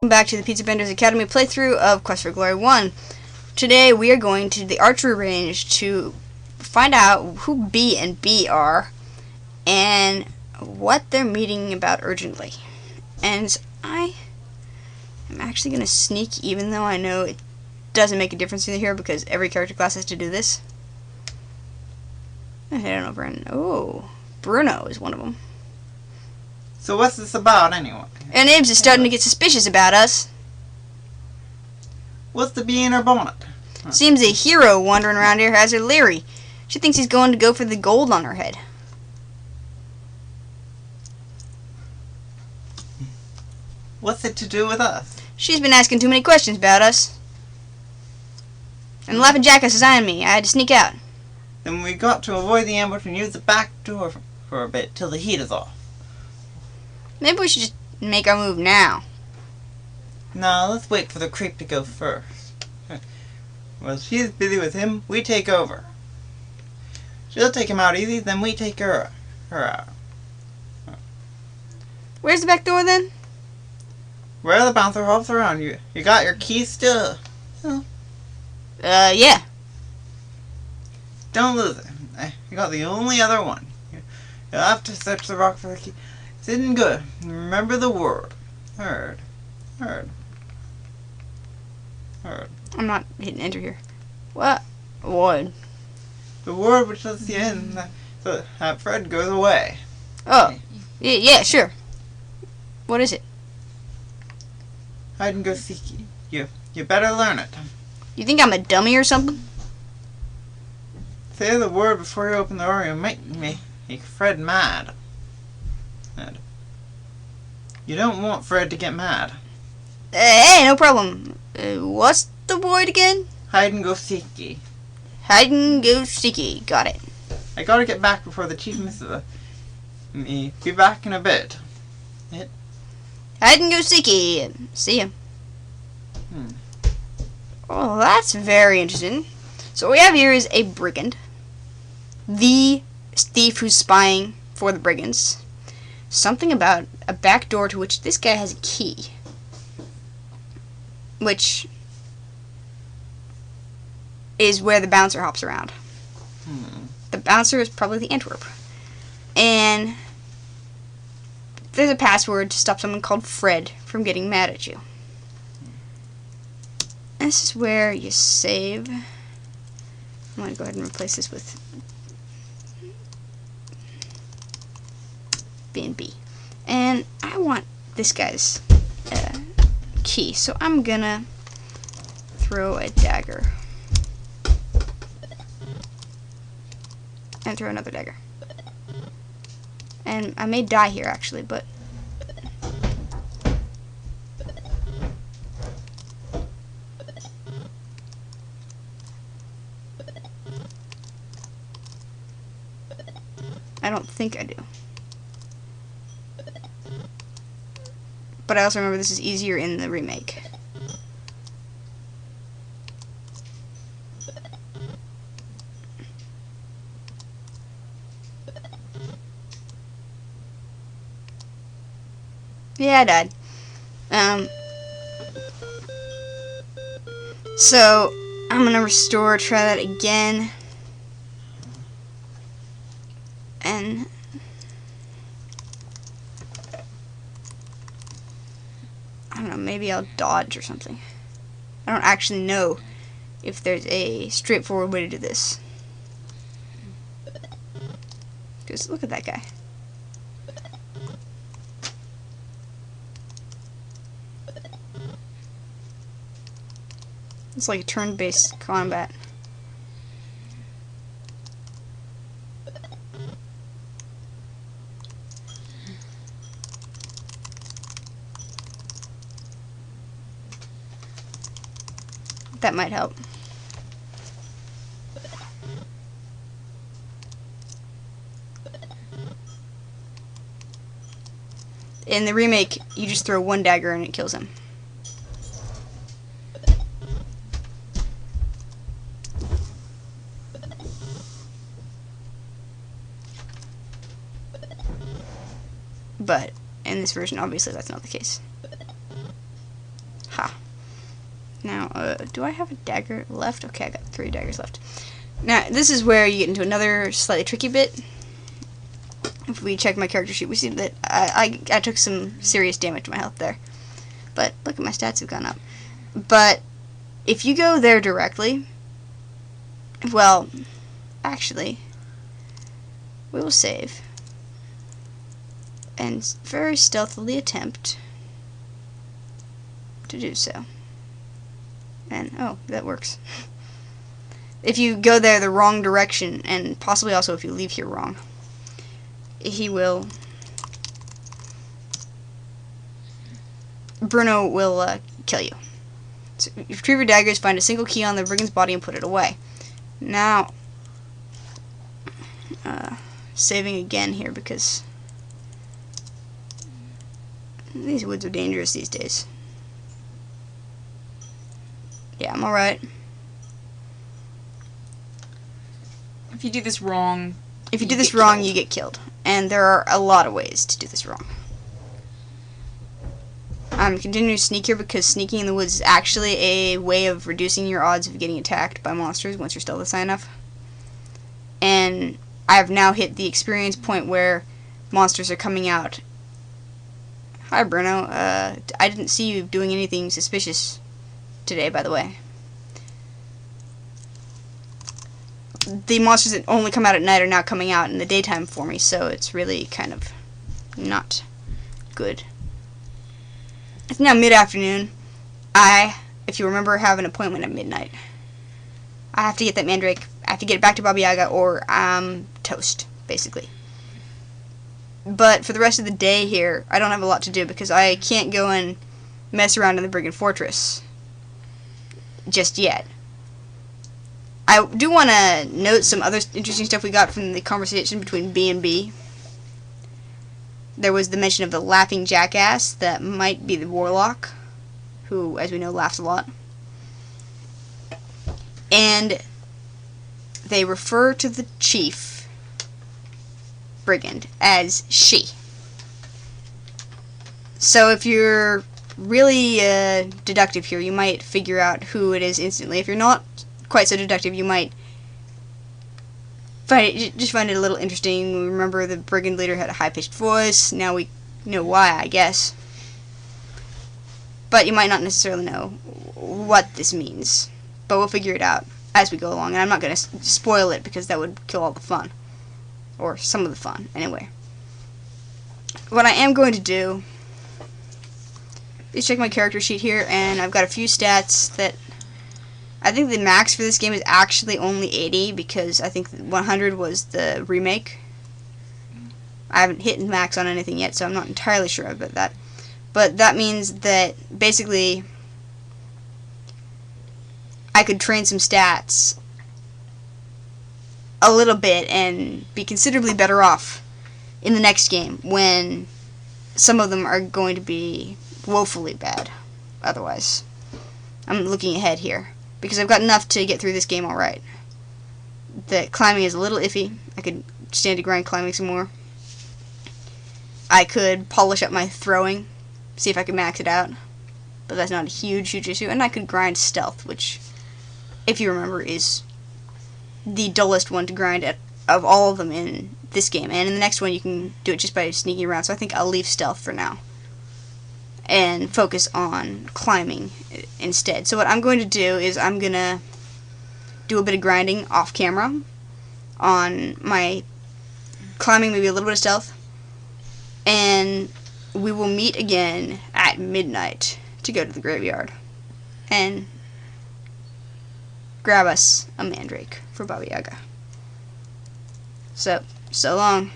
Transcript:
Welcome back to the Pizza Benders Academy playthrough of Quest for Glory 1. Today we are going to the archery range to find out who B and B are and what they're meeting about urgently. And I am actually going to sneak, even though I know it doesn't make a difference in here because every character class has to do this. I don't know, Brennan. Oh, Bruno is one of them. So what's this about anyway? And Ibs is starting to get suspicious about us. What's the bee in her bonnet? Huh. Seems a hero wandering around here has her leery. She thinks he's going to go for the gold on her head. What's it to do with us? She's been asking too many questions about us. And the laughing jackass is eyeing me. I had to sneak out. Then we got to avoid the ambush and use the back door for a bit till the heat is off. Maybe we should just make our move now. No, let's wait for the creep to go first. While she's busy with him, we take over. She'll take him out easy, then we take her out. Where's the back door then? Where the bouncer hops around. You got your keys still? Yeah. Don't lose it. You got the only other one. You'll have to search the rock for the key. It's hidden good. Remember the word. Heard. I'm not hitting enter here. What? What? The word which lets you in so that Fred goes away. Oh. Yeah, sure. What is it? Hide and go seek. You better learn it. You think I'm a dummy or something? Say the word before you open the door. You make Fred mad. You don't want Fred to get mad. Hey, no problem. What's the word again? Hide and go seeky. Hide and go seeky. Got it. I gotta get back before the chief misses me. Be back in a bit. Hide and go seeky. See ya. Oh, that's very interesting. So what we have here is a brigand. The thief who's spying for the brigands. Something about a back door to which this guy has a key. Which is where the bouncer hops around. The bouncer is probably the Antwerp. And there's a password to stop someone called Fred from getting mad at you. This is where you save. I'm going to go ahead and replace this with B and B. And I want this guy's key, so I'm going to throw a dagger. And throw another dagger. And I may die here, actually, but I don't think I do. But I also remember this is easier in the remake. Yeah, I died. So I'm gonna restore, try that again. And I don't know, maybe I'll dodge or something. I don't actually know if there's a straightforward way to do this. Because look at that guy. It's like a turn-based combat. That might help. In the remake, you just throw one dagger and it kills him. But in this version, obviously, that's not the case. Ha. Now, do I have a dagger left? Okay, I got 3 daggers left. Now, this is where you get into another slightly tricky bit. If we check my character sheet, we see that I took some serious damage to my health there. But look at my stats have gone up. But if you go there directly, well, actually, we will save and very stealthily attempt to do so. And, oh, that works. If you go there the wrong direction, and possibly also if you leave here wrong, Bruno will kill you. So you retrieve your daggers, find a single key on the brigand's body, and put it away. Now, saving again here because these woods are dangerous these days. Yeah, I'm alright. If you do this wrong... If you do this wrong, you get killed. And there are a lot of ways to do this wrong. I'm continuing to sneak here because sneaking in the woods is actually a way of reducing your odds of getting attacked by monsters once you're stealthy high enough. And I have now hit the experience point where monsters are coming out. Hi, Bruno. I didn't see you doing anything suspicious today, by the way. The monsters that only come out at night are now coming out in the daytime for me, so it's really kind of not good. It's now mid-afternoon. If you remember, have an appointment at midnight. I have to get that mandrake. I have to get it back to Baba Yaga, or I'm toast, basically. But for the rest of the day here, I don't have a lot to do because I can't go and mess around in the Brigand Fortress just yet. I do want to note some other interesting stuff we got from the conversation between B and B. There was the mention of the laughing jackass that might be the warlock, who, as we know, laughs a lot. And they refer to the chief brigand as she. So if you're really deductive here, you might figure out who it is instantly. If you're not quite so deductive, you might just find it a little interesting. Remember, the brigand leader had a high-pitched voice. Now we know why, I guess. But you might not necessarily know what this means. But we'll figure it out as we go along. And I'm not going to spoil it because that would kill all the fun. Or some of the fun, anyway. What I am going to do is check my character sheet here, and I've got a few stats that I think the max for this game is actually only 80 because I think 100 was the remake. I haven't hit max on anything yet, so I'm not entirely sure about that. But that means that basically I could train some stats a little bit and be considerably better off in the next game when some of them are going to be woefully bad otherwise. I'm looking ahead here because I've got enough to get through this game alright. The climbing is a little iffy. I could stand to grind climbing some more. I could polish up my throwing, see if I could max it out, but that's not a huge issue. And I could grind stealth, which, if you remember, is the dullest one to grind of all of them in this game. And in the next one, you can do it just by sneaking around. So I think I'll leave stealth for now and focus on climbing instead. So what I'm going to do is I'm going to do a bit of grinding off camera on my climbing, maybe a little bit of stealth, and we will meet again at midnight to go to the graveyard and grab us a mandrake for Baba Yaga. So long.